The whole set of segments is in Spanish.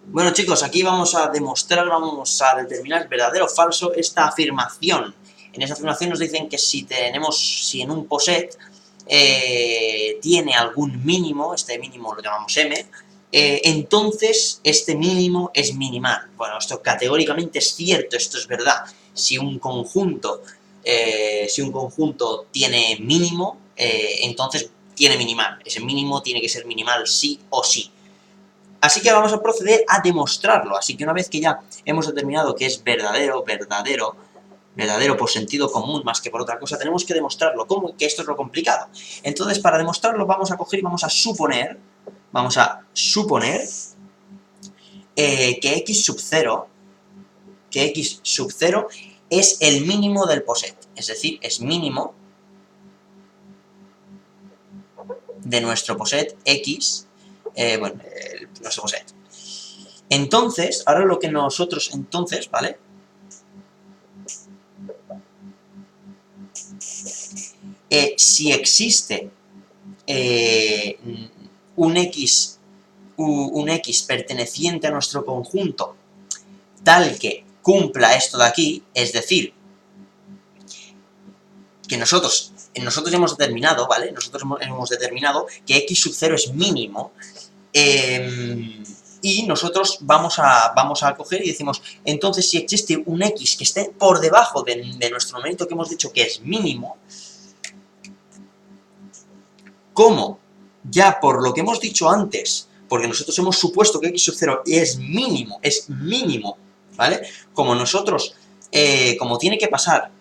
Bueno chicos, aquí vamos a demostrar, vamos a determinar verdadero o falso esta afirmación. En esa afirmación nos dicen que si en un POSET tiene algún mínimo, este mínimo lo llamamos M, entonces este mínimo es minimal. Bueno, esto categóricamente es cierto, esto es verdad. Si un conjunto tiene mínimo, entonces tiene minimal. Ese mínimo tiene que ser minimal sí o sí. Así que vamos a proceder a demostrarlo. Así que una vez que ya hemos determinado que es verdadero por sentido común más que por otra cosa, tenemos que demostrarlo. ¿Cómo? Que esto es lo complicado. Entonces, para demostrarlo vamos a coger y vamos a suponer que x sub 0 es el mínimo del POSET. Es decir, es mínimo de nuestro POSET x, nuestro POSET. Entonces, ahora lo que nosotros, ¿vale? Si existe un X perteneciente a nuestro conjunto tal que cumpla esto de aquí, es decir, que nosotros ya hemos determinado, ¿vale? Nosotros hemos determinado que X sub 0 es mínimo, y nosotros vamos a coger y decimos, entonces si existe un X que esté por debajo de nuestro numerito que hemos dicho que es mínimo, como ya por lo que hemos dicho antes, porque nosotros hemos supuesto que X sub 0 es mínimo, ¿vale? Como nosotros, como tiene que pasar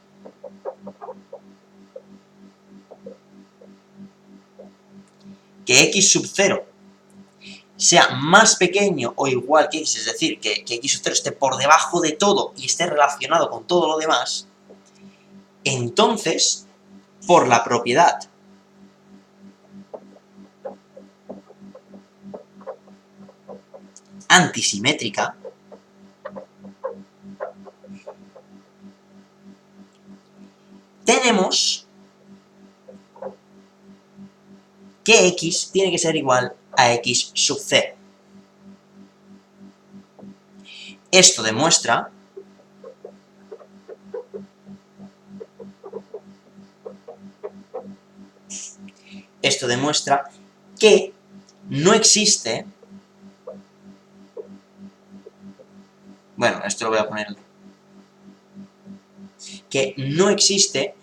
que X sub 0 sea más pequeño o igual que X, es decir, que X sub 0 esté por debajo de todo y esté relacionado con todo lo demás, entonces, por la propiedad antisimétrica, tenemos que X tiene que ser igual a X sub 0. Esto demuestra que no existe, bueno, esto lo voy a poner, que no existe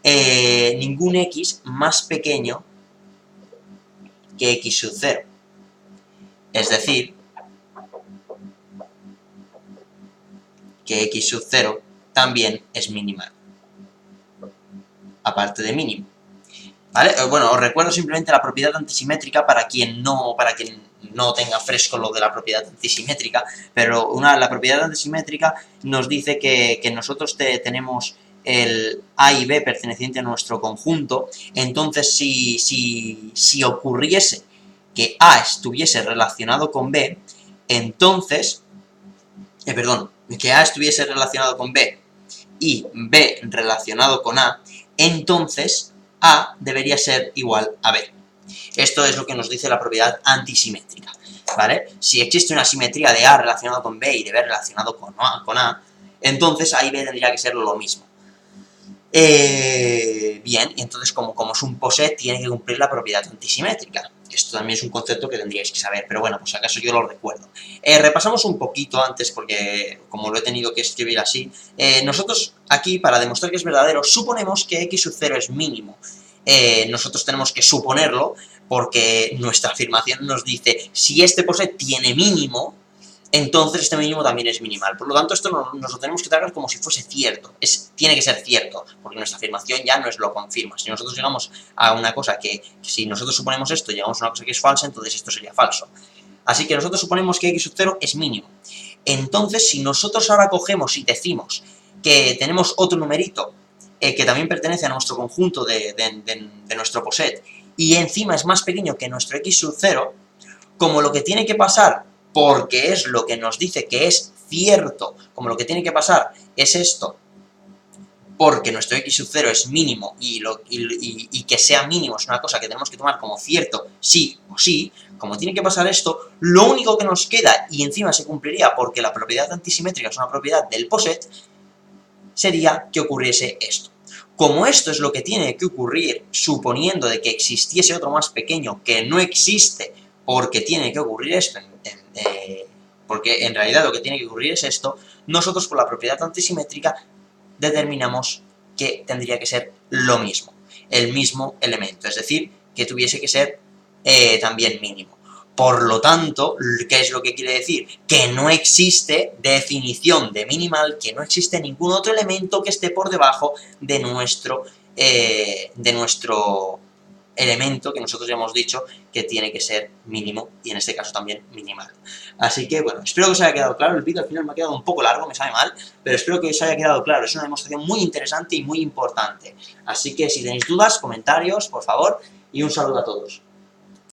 ningún X más pequeño que X sub 0. Es decir, que X sub 0 también es minimal, aparte de mínimo. ¿Vale? Bueno, os recuerdo simplemente la propiedad antisimétrica para quien no tenga fresco lo de la propiedad antisimétrica, pero la propiedad antisimétrica nos dice que nosotros tenemos el A y B perteneciente a nuestro conjunto, entonces si ocurriese que A estuviese relacionado con B, entonces, que A estuviese relacionado con B y B relacionado con A, entonces A debería ser igual a B. Esto es lo que nos dice la propiedad antisimétrica, ¿vale? Si existe una simetría de A relacionado con B y de B relacionado con A, entonces A y B tendría que ser lo mismo. Bien, y entonces como es un POSET, tiene que cumplir la propiedad antisimétrica. Esto también es un concepto que tendríais que saber, pero bueno, pues acaso yo lo recuerdo. Repasamos un poquito antes, porque como lo he tenido que escribir así, nosotros aquí, para demostrar que es verdadero, suponemos que X sub 0 es mínimo. Nosotros tenemos que suponerlo, porque nuestra afirmación nos dice, si este POSET tiene mínimo, entonces este mínimo también es minimal. Por lo tanto, esto nos lo tenemos que tratar como si fuese cierto. Tiene que ser cierto, porque nuestra afirmación ya nos lo confirma. Si nosotros llegamos a una cosa si nosotros suponemos esto, llegamos a una cosa que es falsa, entonces esto sería falso. Así que nosotros suponemos que X sub 0 es mínimo. Entonces, si nosotros ahora cogemos y decimos que tenemos otro numerito que también pertenece a nuestro conjunto de nuestro POSET, y encima es más pequeño que nuestro X sub 0, como lo que tiene que pasar, porque es lo que nos dice que es cierto, como lo que tiene que pasar es esto, porque nuestro x sub 0 es mínimo y que sea mínimo es una cosa que tenemos que tomar como cierto sí o sí, como tiene que pasar esto, lo único que nos queda, y encima se cumpliría porque la propiedad antisimétrica es una propiedad del POSET, sería que ocurriese esto. Como esto es lo que tiene que ocurrir, suponiendo de que existiese otro más pequeño que no existe, porque tiene que ocurrir esto, porque en realidad lo que tiene que ocurrir es esto, nosotros por la propiedad antisimétrica determinamos que tendría que ser lo mismo, el mismo elemento, es decir, que tuviese que ser también mínimo. Por lo tanto, ¿qué es lo que quiere decir? Que no existe definición de minimal, que no existe ningún otro elemento que esté por debajo de nuestro elemento que nosotros ya hemos dicho que tiene que ser mínimo y en este caso también minimal. Así que bueno, espero que os haya quedado claro. El vídeo al final me ha quedado un poco largo, me sabe mal, pero espero que os haya quedado claro. Es una demostración muy interesante y muy importante. Así que si tenéis dudas, comentarios, por favor, y un saludo a todos.